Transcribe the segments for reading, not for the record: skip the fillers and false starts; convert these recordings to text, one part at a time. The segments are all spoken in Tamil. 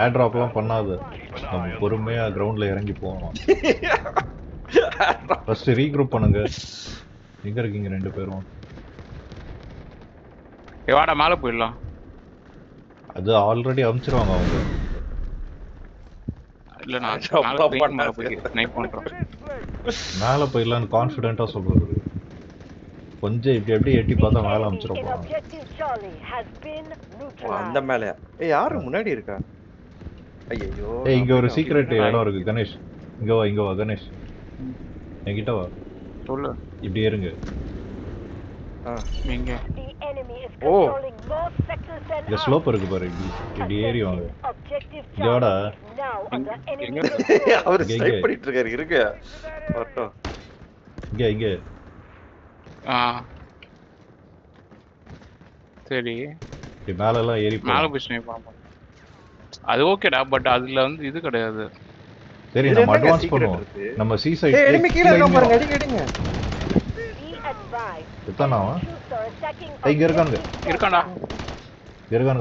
ஏர் டிராப்லாம் பண்ணாது. நம்ம பொறுமையா கிரவுண்ட்ல இறங்கி போகணும். ஃபர்ஸ்ட் ரீக்ரூப் பண்ணுங்க. எங்க இருக்கீங்க ரெண்டு பேரும்? வாடா மேலே போயிடலாம். அது ஆல்ரெடி அமுச்சிருவாங்க அவங்க. இல்ல நான் மேலே போய் ஸ்னைப் பண்றேன். மேலே போயிடலான்னு கான்ஃபிடென்ட்டா சொல்றது. கொஞ்சம் இப்படி எப்படி எட்டி பார்த்தா மேலே அமுச்சிருப்போம். அந்த மேல யாரு முன்னாடி இருக்கா? ஐயோ இங்க ஒரு சீக்ரெட் இடம் இருக்கு கணேஷ். இங்க வா கணேஷ். என்கிட்ட வா. சொல்லு. இப்படி இருங்க. எங்க? ஓ இங்க ஸ்லோப் இருக்கு பாரு. இப்படி ஏறி வாங்க. இங்க வாடா. அவர் ஸ்னைப் பண்ணிட்டு இருக்காரு. இருங்க வரட்டும். இங்க சரி மேல எல்லாம் ஏறி மேலே போய் ஸ்னைப் பண்ண. அது ஓகேடா, பட் அதுல வந்து இது கிடையாது. சரி நம்ம அட்வான்ஸ் பண்ணுவோம். நம்ம சி சைடு எனிமி கீழ இருக்க பாருங்க. அடிங்க எத்தனாவா? இங்க இருக்கானுங்க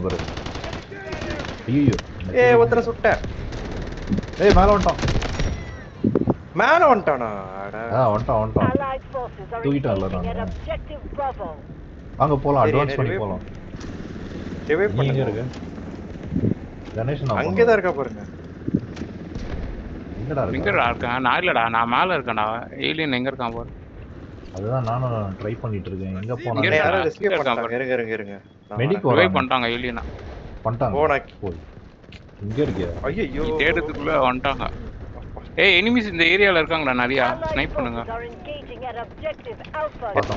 பாரு. ஐயோ ஒருத்தர சுட்ட. மேல வந்துட்டான். வந்துட்டான். தூக்கிட்டான்ல நான். அங்க போலாம், அட்வான்ஸ் பண்ணி போலாம். எங்க இருக்கு கணேஷ்? நான் அங்கதான் இருக்கா பாருங்க. எங்கடா இருக்கேன்? நான் இல்லடா, நான் மேல இருக்கேன்டா. ஏலியன் எங்க இருக்கான் பாரு. அதுதான் நானும் ட்ரை பண்ணிட்டு இருக்கேன். எங்க போனா? இருங்க. மெடிக் ரிவைவ் பண்ணிட்டாங்க ஏலியனா. பண்ணிட்டாங்க. இங்க இருக்கியா? ஐயோ தேடுறதுக்குள்ள வந்துட்டாங்க. எனிமீஸ் இந்த ஏரியால இருக்காங்கடா நிறைய. ஸ்னைப் பண்ணுங்க.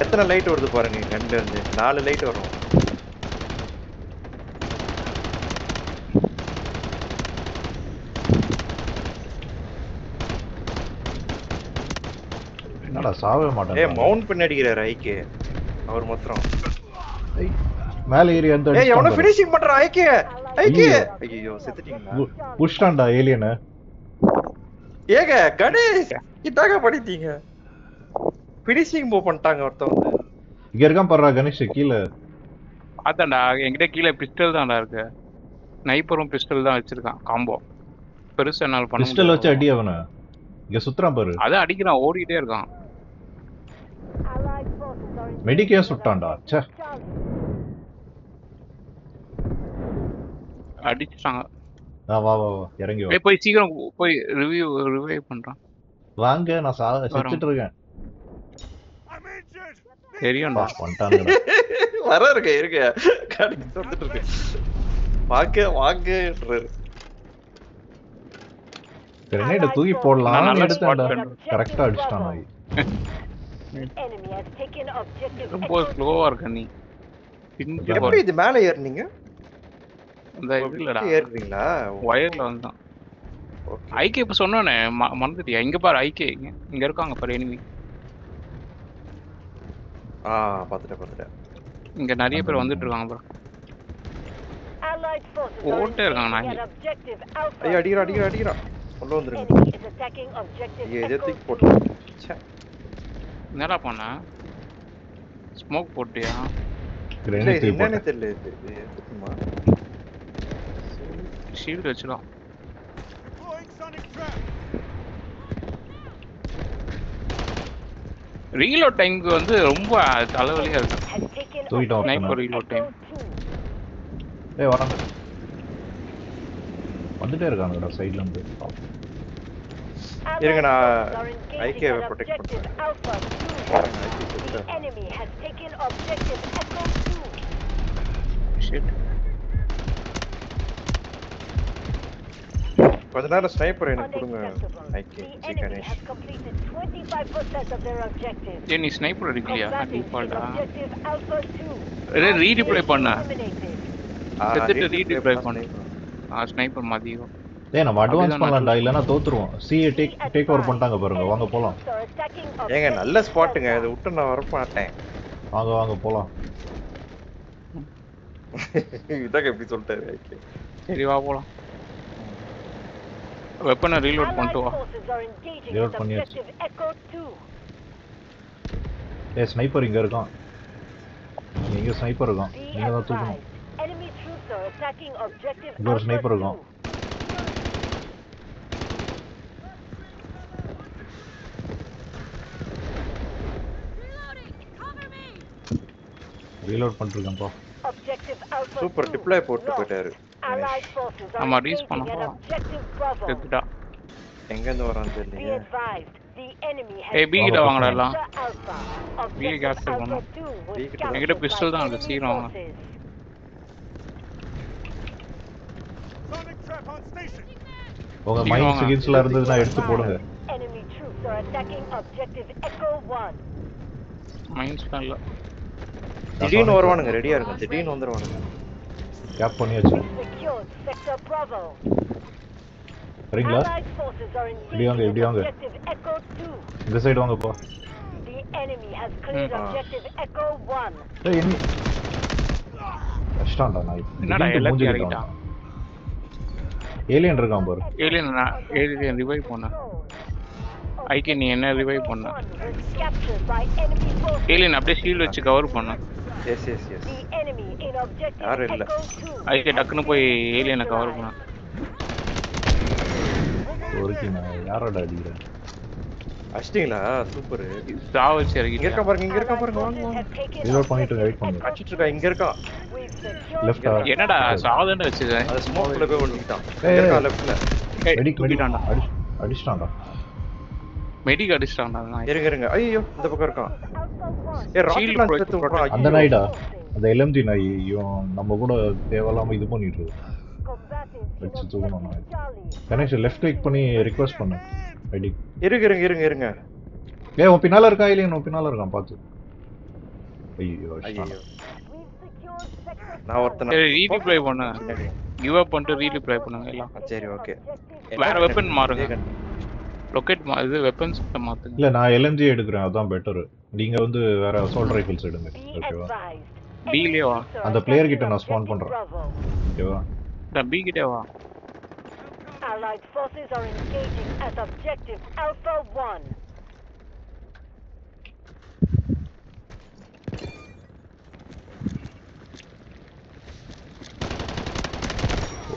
எத்தனை லைட் வருது பாருங்க. கண்ணுல இருந்து 4 லைட் வரும். என்னடா சாவே மாட்டாங்க. மவுண்ட் பண்ணி அடிக்கிறாரு ஐகே. அவர் மொத்தம் மேல ஏறி அந்த எவனோ ஃபினிஷிங் பண்ற ஐகே. ஐயோ செத்துட்டீங்களா? புஷ்டான்டா ஏலியனை. ஏங்க கணேஷ் இதாக படித்தீங்க. ஃபினிஷிங் மூவ் பண்ணிட்டாங்க ஒருத்தவங்க. இங்க இருக்கான் பாருடா கணேஷ் கீழ. அதான்டா என்கிட்ட கீழே பிஸ்டல் தான்டா இருக்கு. ஸ்னைப்பரும் பிஸ்டல் தான் வச்சிருக்கான் காம்போ. பெருசா என்னால பண்ண பிஸ்டல் வச்சு அடி அவனை. இங்க சுத்துறான் பாரு. அதான் அடிக்கிறான், ஓடிட்டே இருக்கான். மெடிக்கே சுட்டான்டா. ச்சே அடிச்சிட்டாங்க. வா இறங்கி வா. போய் சீக்கிரம் போய் ரிவைவ் பண்றான். வாங்க நான் செத்துட்டு இருக்கேன். தெரியும்டா வந்துட்டானுங்க. வர இருக்க கடைக்கு வந்துட்டு இருக்கு. வாங்கன்றாரு. கிரனேட் தூக்கி போடலாம் எடுத்தேன்டா. கரெக்ட்டா அடிச்சிட்டான் நாய். ரொம்ப ஸ்லோவா இருக்க நீ. எப்படி இது மேலே ஏறுனீங்க? அந்த இதுலடா ஏறுறீங்களா? வயர்ல வந்தான். ஐகே இப்ப சொன்னோனே மறந்துட்டியா? இங்க பாரு ஐகே இங்க இருக்காங்க பாரு எனிமி. பாத்துட்டேன். இங்க நிறைய பேர் வந்துட்டு இருக்காங்க பாரு. ஓட்டே இருக்காங்க நாய். ஐயோ அடிக்கிறா. கொண்டு வந்துருங்க. ஏதோ தூக்கி போட்டு. என்னடா பண்ண? ஸ்மோக் போட்டியா? கிரனேட் என்னன்னு தெரியல. இது சும்மா ஷீல்ட் வச்சுலாம். ரீலோட் டைம்க்கு வந்து ரொம்ப தலைவலியா இருக்கு. தூக்கிட்டோம். Sniper reload time. வராங்க. வந்துட்டே இருக்காங்கடா சைடுல இருந்து. இருங்க நான் ஐகேவை ப்ரொடெக்ட் பண்றேன். ஷிட். கொஞ்ச நேரம் ஸ்னைப்பர் எனக்கு கொடுங்க ஐகே. கணேஷ் நீ ஸ்னைப்பர் அடிக்கலையா? டிஃபால்ட்டா ரீடிப்ளை பண்ண. செத்துட்டு ரீடிப்ளை பண்ணு. ஸ்னைப்பர் மதியம். நம்ம அட்வான்ஸ் பண்ணலாம்டா, இல்லனா தோத்துருவோம். சிஏ டேக் ஓவர் பண்ணிட்டாங்க பாருங்க. வாங்க போலாம். ஏங்க நல்ல ஸ்பாட்டுங்க. இத விட்டு நான் வர மாட்டேன். வாங்க போலாம். இதங்க எப்படி சொல்லிட்டாரு ஐகே. சரி வா போலாம். வெப்பனை ரீலோட் பண்ணிட்டு வா. ரீலோட் பண்ணியாச்சு. ஸ்னைப்பர் இங்க இருக்கான். இங்க ஸ்னைப்பர் இருக்கான். நீங்க தான் தூக்கணும். இங்க ஒரு ஸ்னைப்பர் இருக்கான். ரீலோட் பண்ணிருக்கேன்ப்பா. Objective Alpha சூப்பர் 2 டிப்ளாய் போட்டு lost. போயிட்டாரு. Allied forces are ஆமா, engaging ரீச் பண்ணப்போ at Objective Bravo. செத்துட்டா. எங்க இருந்து வரான்னு Be தெரியலையே. advised, the enemy has ஏய், பி கிட்ட வாங்க, வாங்கடா எல்லாம். Sector Alpha. B Objective capture Alpha பண்ணோம். 2 was B கிட்ட captured என்கிட்ட by பிஸ்டல் தான் இருக்கு, enemy சீக்கிரம் வாங்க. forces. உங்க சீக்கிரம் மைண்ட் வாங்க. சிகிச்சைல இருந்ததுன்னா எடுத்து போடுங்க. Enemy troops are attacking Objective Echo 1. மைன்ஸ்லாம் இல்ல. திடீர்னு வருவானுங்க, ரெடியா இருங்க. திடீர்னு வந்துருவானுங்க. கேப் பண்ணியாச்சு. Secured Sector Bravo. சரிங்களா? Allied forces are இப்படி வாங்க, engaging இப்படி at வாங்க. Objective Echo 2. இந்த சைடு வாங்கப்பா. The enemy has cleared Objective Echo 1. ஏய் என்ன கஷ்டம்டா நாய். என்னடா எல்லாத்தையும் இறக்கிட்டான். ஏலியன் இருக்கான் பாரு. ஏலியன் ரிவைவ் பண்ண. ஐகே நீ என்ன ரிவைவ் பண்ண? One was captured by enemy forces. Alien அப்படியே ஷீல்ட் வச்சு கவர் பண்ண. Yes yes yes. The enemy in Objective யாரும் இல்ல. Echo 2. ஐகே டக்குன்னு போய் ஏலியனை கவர் பண்ண. ஒருக்கி நான் யாரோட அடிக்கிறேன். அடிச்சிட்டீங்களா? சூப்பர். சாவ வச்சு இங்க இறக்கிட்டேன். இருக்கா பாருங்க, இங்க இருக்கா பாருங்க. வாங்க வாங்க. ரீலோட் பண்ணிட்டு வெயிட் பண்ணுங்க. அடிச்சிட்டு இருக்கா, இங்க இருக்கா. லெஃப்ட் என்னடா சாவதானே வச்சுக்கேன். அது ஸ்மோக்ல போய் ஒளிஞ்சிட்டான். ஏய், இங்க இருக்கா லெஃப்ட்ல. மெடிக் தூக்கிட்டான்டா. அடிச்சிட்டான்டா. மெடிக் அடிச்சிட்டான்டா நான். இருங்க இருங்க. ஐயோ இந்த பக்கம் இருக்கான். ஏய் ராக்கெட் லான்ச் எடுத்து விட்றா. அந்த நாய்டா. அந்த எல்எம்ஜி நாய் இவன் நம்ம கூட தேவையில்லாம இது பண்ணிட்டு இருக்கு. வச்சு தூக்கணும் நாய். கனெக்ஷன் லெஃப்ட் கிளிக் பண்ணி ரிக்வெஸ்ட் பண்ணு. மெடிக். இருங்க இருங்க இருங்க இருங்க. ஏய் உன் பின்னால இருக்கா இல்லையா? உன் பின்னால இருக்கான் பாத்து. ஐயோ ஐயோ. நான் ஒருத்தன சரி ரீப்ளை பண்ணு. கிவ் அப் பண்ணிட்டு ரீப்ளை பண்ணுங்க எல்லாம். சரி ஓகே. வேற வெப்பன் மாறுங்க. லொகேட் இது வெப்பன்ஸ் மாத்துங்க. இல்ல நான் எல்எம்ஜி எடுக்கிறேன், அதான் பெட்டர். நீங்க வந்து வேற அசால்ட் ரைஃபிள்ஸ் எடுங்க. ஓகேவா? பிலே வா. அந்த பிளேயர் கிட்ட நான் ஸ்பான் பண்றேன். ஓகேவா? நான் பி கிட்ட வா. Allied forces are engaging at Objective Alpha 1.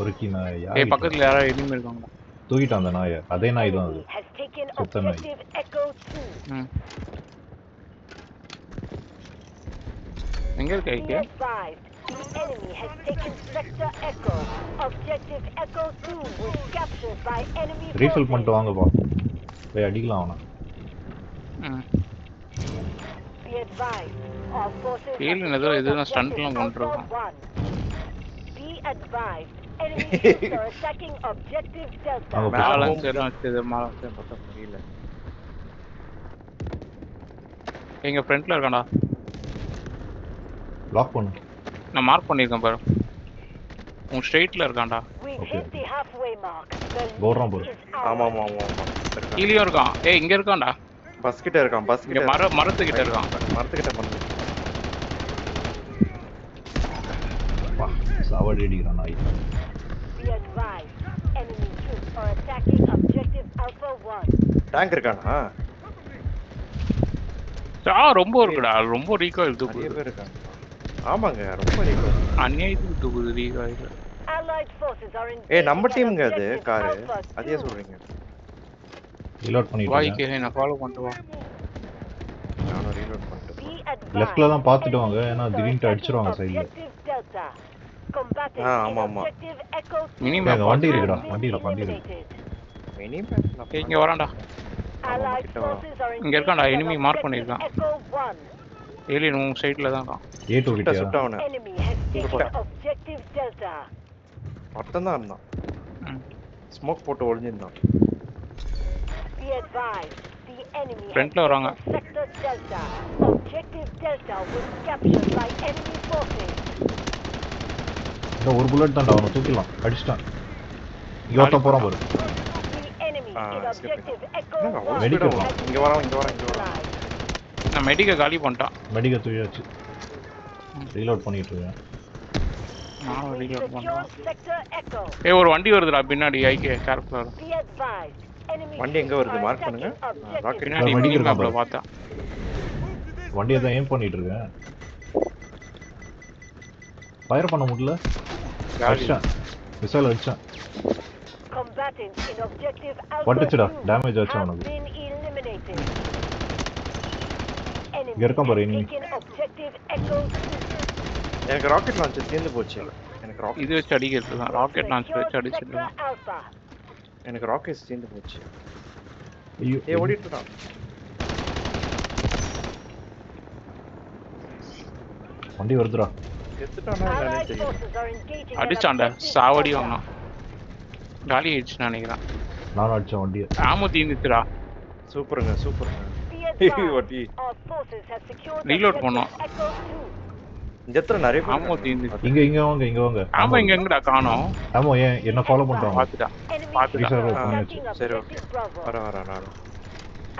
ஒருக்கி நான் ஏய் யார் பக்கத்துல யாரோ எனிமி இருக்காங்க. தூக்கிட்டான் அந்த நாயை. அதே நாய் தான் அது. Enemy has taken சுத்த நாய். Objective Echo 2. எங்க இருக்க Be ஐகே? advised, the enemy has taken Sector Echo. Objective Echo 2 was captured by enemy refill forces. பண்ணிட்டு வாங்கப்பா. போய் அடிக்கலாம் அவனை. Be advised, all forces have alien ஏதோ secured இதுதான் ஸ்டண்ட் Objective எல்லாம் பண்றாங்க. Alpha 1. Be advised, enemy troops are attacking Objective Delta. அவங்க பேலன்ஸ் எல்லாம் வச்சது மாலன்ஸ் பார்த்தா புரியல. எங்க ஃப்ரண்ட்ல இருக்கான்டா. லாக் பண்ணு. நான் மார்க் பண்ணிருக்கேன் பாரு. உன் ஸ்ட்ரைட்ல இருக்கான்டா. We've Okay. hit the halfway mark. The போடுறான் lead பாரு. is ஆமா ours. ஆமா ஆமா ஆமா. கீழயும் இருக்கான். ஏய் இங்க இருக்கான்டா. பஸ் கிட்ட இருக்கான், பஸ் இங்க கிட்ட. மரத்துக்கிட்ட இருக்கான். மரத்துக்கிட்ட பண்ணு. வா சாவடி அடிக்கிறான் நாய். Be advised, enemy troops are attacking Objective Alpha 1. Tank இருக்கானா? ரொம்ப இருக்குடா. ரொம்ப ரீகாயில் நிறைய தூக்குது. பேர் இருக்காங்க. ஆமாங்க ரொம்ப ரீகோ. அநியாயத்துக்கு தூக்குது recoil. Allied forces are in. ஏய் நம்ம டீம்ங்க அது கார். அதே சொல்றீங்க. ரீலோட் பண்ணிட்டு வாய் இருக்கேன். கேளு நான் ஃபாலோ பண்ணிட்டு வா. நானும் ரீலோட் பண்ணிட்டேன். Be advised. லெஃப்ட்ல தான் பார்த்துட்டு வாங்க, ஏன்னா திடீர்னு அடிச்சிருவாங்க சைடுல. Objective Delta. Combating ஆமா, in ஆமா. Objective Echo 2 மினி ஏங்க, மேப் வண்டி has இருக்குடா, been வண்டி இருக்கு, வண்டி இருக்கு. eliminated. Mini map. இங்க வரான்டா. Allied கிட்ட வா. forces are இங்க இருக்கான்டா, engaging enemy at mark Objective பண்ணிருக்கான். Echo 1. ஏலியன் உன் சைடுல தான் இருக்கான். ஏ2 சுட்ட கிட்டயா? சுட்டவன. Enemy has taken போடா. Objective Delta. ஒருத்தன் தான் இருந்தான். ம். ஸ்மோக் போட்டு ஒளிஞ்சிருந்தான். Be advised, the enemy has Front ல வராங்க. taken Sector Delta. Objective Delta was captured by enemy forces. இந்த ஒரு புல்லட் தான்டா, அவனை தூக்கிடலாம். அடிச்சிட்டான். இங்க ஒருத்தன் போறான் பாரு. The enemy in escape. Objective Echo என்னங்க 1 Medical. has இங்க வரான், இங்க வரான், இங்க வரான். neutralized. நான் மெடிக்க காலி பண்ணிட்டான். மெடிக்க தூக்கியாச்சு. ரீலோட் பண்ணிட்டு இருக்கேன். நான் We ரீலோட் secured பண்றேன். Sector Echo. ஏய் ஒரு வண்டி வருதுடா பின்னாடி. ஐகே கேர்ஃபுல்லா இரு. Be advised, enemy வண்டி எங்க வருது? troops are மார்க் பண்ணுங்க. attacking Objective ராக்கெட் பின்னாடி வண்டி மினி இருக்கா மேப்ல பாரு. பார்த்தா. வண்டியை தான் ஏம் பண்ணிட்டு இருக்கேன். ஃபயர் பண்ண முடியல. காலி. அடிச்சான். மிசைல் அடிச்சான். Combatants in Objective Alpha பட்டுச்சுடா, 2 damage ஆச்சு have அவனுக்கு. been eliminated. இங்க இருக்கான் பாரு, Enemy enemy. has taken Objective Echo 2. எனக்கு ராக்கெட் லான்ச்சர் தீர்ந்து போச்சு. எனக்கு ராக்கெட் இது வச்சு அடிக்கிறது தான். ராக்கெட் லான்ச்சர் வச்சு அடிச்சிட்டு Sector இருக்கான். Alpha. எனக்கு ராக்கெட் தீர்ந்து போச்சு. ஐயோ ஏய் ஓடிட்டு இருக்கான். வண்டி வருதுடா. செத்துட்டானா என்னன்னு Allied தெரியல. forces are engaging an அடிச்சான்டா objective சாவடி Delta. வாங்கினான். காலி ஆயிடுச்சுன்னு நினைக்கிறேன். நானும் அடிச்சேன் வண்டியை. ஆமோ தீர்ந்துச்சுடா. சூப்பருங்க சூப்பருங்க. Be advised, வட்டி. our forces have secured Reload objective பண்ணோம். Echo 2. இந்த இடத்துல நிறைய பேர் ஆமோ இருக்காங்க. தீர்ந்துச்சு. இங்க வாங்க இங்க வாங்க. ஆமா இங்க எங்கடா காணோம்? ஆமா ஏன் என்ன ஃபாலோ பண்றாங்க? பாத்துட்டா. Enemy பாத்துட்டா. Reserve troops பண்ணியாச்சு. attacking சரி, objective Bravo. வர நானும்.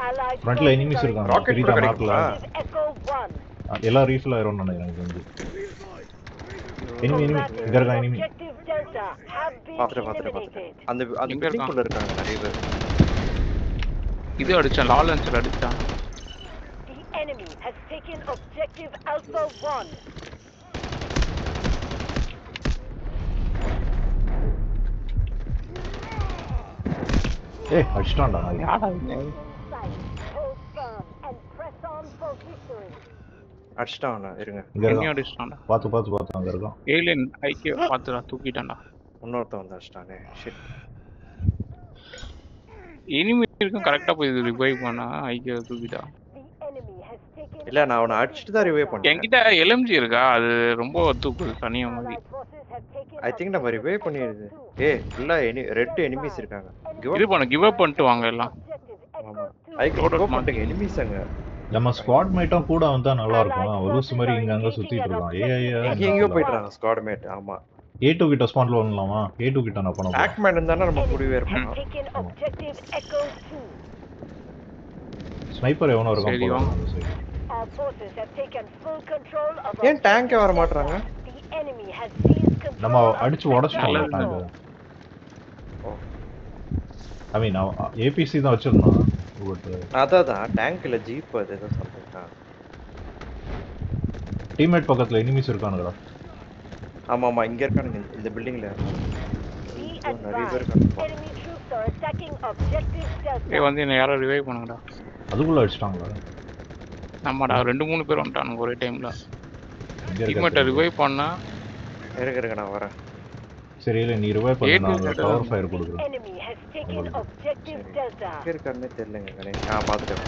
Allied ஃப்ரண்ட்ல forces எனிமீஸ் are இருக்காங்க. Rocket தெரியுதா கூட மேப்ல? engaging Echo 1. எல்லாம் ரீஃபில் ஆயிரும்னு நினைக்கிறேன் இது வந்து. எனிமி இங்க இருக்கான் enemy. Objective Delta have been பாத்துட்டேன். eliminated. அந்த எங்க பில்டிங் குள்ள இருக்காங்க நிறைய பேர். இது அடிச்சான். லாலன்ஸ்ல அடிச்சான். The enemy has taken objective Alpha 1. ஏய் அடிச்சிட்டான்டா நாய். யாரா இது? Sight, hold firm and press on for victory. அடிச்சிட்டான் இருங்க. இங்க எங்கேயும் இருக்கான். அடிச்சிட்டான்டா. பாத்து அங்க இருக்கான். ஏலியன் ஐக்கிய பாத்துடா தூக்கிட்டான்டா. இன்னொருத்தன் வந்து அடிச்சிட்டானே. ஷிட். இனிமே இருக்கும் கரெக்டா போய் ரிவைவ் பண்ணா ஐக்கிய தூக்கிட்டா. The enemy has taken இல்ல நான் அவனை அடிச்சிட்டு தான் ரிவைவ் பண்ணேன். என்கிட்ட எல்எம்ஜி இருக்கா? அது ரொம்ப தூக்குது தனியா மாதிரி. Allied forces have taken I think நம்ம ரிவைவ் பண்ணிடுது. ஏய் ஃபுல்லா ரெட் எனிமீஸ் இருக்காங்க. கிவ் அப் பண்ணிட்டு வாங்க எல்லாம். objective ஆமா. Echo 2. ஐ கோ மாட்டேங்க எனிமீஸ் அங்க. நம்ம ஸ்குவாட் மேட்டும் கூட வந்தா நல்லா இருக்கும். அவன் லூஸ் மாதிரி இங்க அங்க சுத்திட்டு இருக்கான். எங்கேயோ போயிடுறாங்க ஸ்குவாட் மேட். ஆமா. A2 கிட்ட ஸ்பான்ல வரலாமா? A2 கிட்ட நான் பண்ண போறேன். பேக்மேன் இருந்தானே நம்ம கூடவே இருப்பான். Taken objective Echo 2. ஸ்னைப்பர் எவனோ இருக்கான் சரி, போல வாங்க. அந்த side. Our forces have taken full control of ஏன் டேங்க் வர மாட்டறாங்க? The enemy has seized control. நம்ம of அடிச்சு உடைச்சிட்டோம் நல்லது. டேங்க். ஓ. ஐ மீன் ஏபிசி தான் வச்சிருந்தோம். பட் அதான் டேங்க்ல ஜீப் அது ஏதோ சொல்றேன். டீம்மேட் பக்கத்துல எனிமீஸ் இருக்கானுங்கடா. ஆமா இங்க இருக்கானுங்க இந்த பில்டிங்ல. Be நிறைய பேர் advised, இருக்காங்க. enemy troops are attacking objective Delta. ஏய் வந்து என்ன யாரோ ரிவைவ் பண்ணுங்கடா. அதுக்குள்ள அடிச்சிட்டாங்களா? நம்மடா 2-3 பேர் வந்துட்டானுங்க ஒரே டைம்ல. இங்க டீம்மேட்ட இருக்க. ரிவைவ் பண்ணா இருங்க நான் வரேன். சரி இல்ல நீ ரிவைவ் பண்ணு. A2 நான் கிட்ட பவர் தான். ஃபயர் கொடுக்குறேன். Enemy has taken objective Delta. எங்க இருக்காருன்னே தெரியலங்க கணேஷ். பாத்துட்டேன்.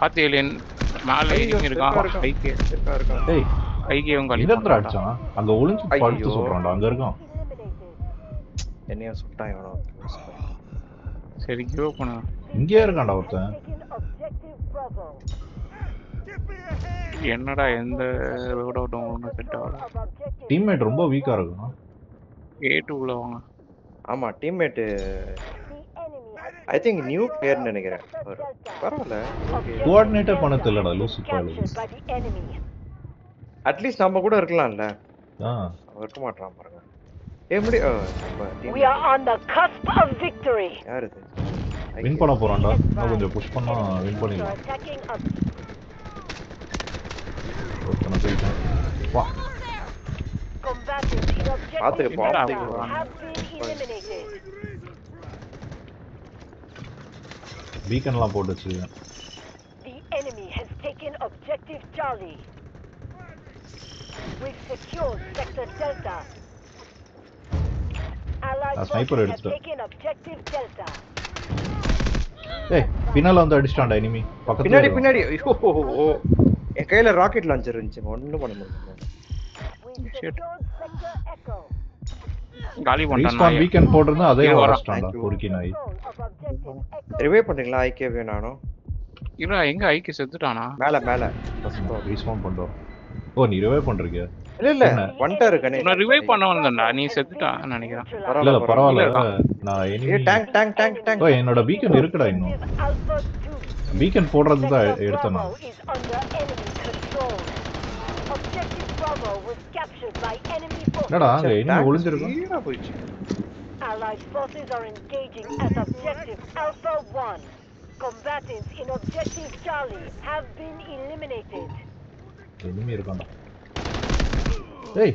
பாத்து ஏலியன் மேல எனிமி இருக்கான். ஐக்கிய இருக்கான். ஏய் ஐக்கியவும் காலி எங்க இருந்து பண்ணிட்டான். அடிச்சான்? அங்க ஒளிஞ்சு படுத்து ஐயோ. சொல்றான்டா. அங்க இருக்கான். Eliminated. என்னைய சுட்டான் இவனோ. சரி கிவ் அப் பண்ணு. இங்கேயே இருக்கான்டா ஒருத்தன். Taken objective Bravo. என்னடா எந்த ரோட் அவுட்டும் ஒன்றும் செட் ஆகல. Of objective டீம்மேட் ரொம்ப வீக்கா இருக்கான். A2 உள்ள வாங்க. ஆமா teammate The enemy has I think new player நினைக்கிறேன். பரவாயில்ல. ஓகே. கோஆர்டினேட்டர் பண்ண தெரியலடா லூசு பாலு. captured by the enemy. At least நம்ம கூட இருக்கலாம்ல. ஆ அவன் இருக்க மாட்டான் பாருங்க. முடி நம்ம team We are on the cusp of victory. யார் இது? வின் பண்ண போறான்டா. நான் கொஞ்சம் புஷ் பண்ணா வின் Troops are பண்ணிடலாம். attacking ஒருத்தனை போயிட்டான். வா combatants in பாத்து objective பாத்து Delta have been eliminated. பீக்கன்லாம் போட்டு வச்சிருக்கேன். The enemy has taken objective Charlie. We've secured sector Delta. Allied Ah, sniper forces have எடுத்துட்டேன். taken objective Delta. ஏய் பின்னால வந்து அடிச்சிட்டான்டா எனிமி. பக்கத்துல பின்னாடி இருக்கான். பின்னாடி ஐயோ என் கையில ராக்கெட் லான்ச்சர் இருந்துச்சு. ஒண்ணும் பண்ண முடியல. We've Shit. secured sector Echo. காலி ரீஸ்பான் பண்ணிட்டான். வீக்கெண்ட் போட்டிருந்தா அதே இங்க வரான். அடிச்சிட்டான்டா. Thank you. பொறுக்கி நாய். Control of objective Echo. Revive பண்றீங்களா? ஐகேவே நானும் இல்ல எங்க ஐக்கிய செத்துட்டானா? மேல ஃபர்ஸ்ட் ஃப்ளோர். ரீஸ்பான் பண்றோம். ஓ நீ ரிவைவ் பண்றீங்க? இல்ல என்ன? வந்துட்டாரு கணேஷ். நான் ரிவைவ் பண்ண வந்தேன்டா. நீ செத்துட்டான்னு நினைக்கிறேன். இல்ல இல்ல பரவாயில்ல. இல்ல, நான் ஏ எனிமி. டேங்க் ஓ என்னோட பீக்கன் இருக்குடா இன்னும். Objective Alpha 2. பீக்கன் போடுறது தான் Sector எடுத்தேன் Bravo நான். is under enemy control. Objective Bravo was captured by enemy forces. என்னடா அங்க எனிமி ஒளிஞ்சிருக்கும். ஸ்பீடா போயிடுச்சு. Allied forces are engaging at objective Alpha 1. Combatants in objective Charlie have been eliminated. Enemy இருக்கான்டா. ஏய்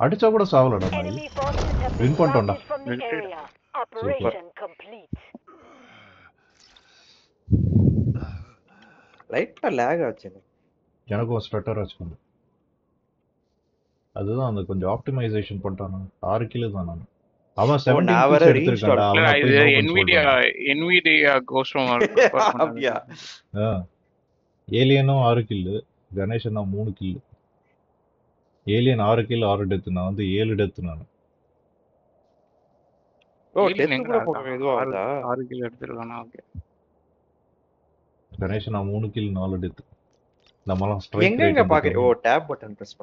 அடிச்சா கூட சாவலடா நாய். Enemy forces have Win been பண்ணிட்டோம்டா. routed from the Victory. area. Operation complete. லைட்டா லாக் ஆச்சு எனக்கு. எனக்கும் ஸ்ட்ரட்டர் வச்சுக்கோங்க. அதுதான் அந்த கொஞ்சம் ஆப்டிமைசேஷன் பண்ணிட்டானு 6 கிலோ தான் நான். அவன் 17 நான் வேற kills reinstall எடுத்திருக்கான்டா. இல்ல, அவனை இது போய் no NVIDIA சொல்றான். NVIDIA கோஸ்டம் அப்படியா? ஏலியனும் 6 கில்லு, கணேசன் தான் 3 கில்லு. ஏலியன் 6 கில் 6 டெத், நான் வந்து 7 டெத் நான். ஓ டெத் கூட போக இதுவாகுதா? 6 கிலோ எடுத்துருக்கானா? ஓகே. கணேசன் நான் 3 கில் 4 டெத். நம்மலாம் எங்க ஸ்ட்ரைக் பாக்குறீங்க? ஓ டேப் பட்டன் பிரஸ்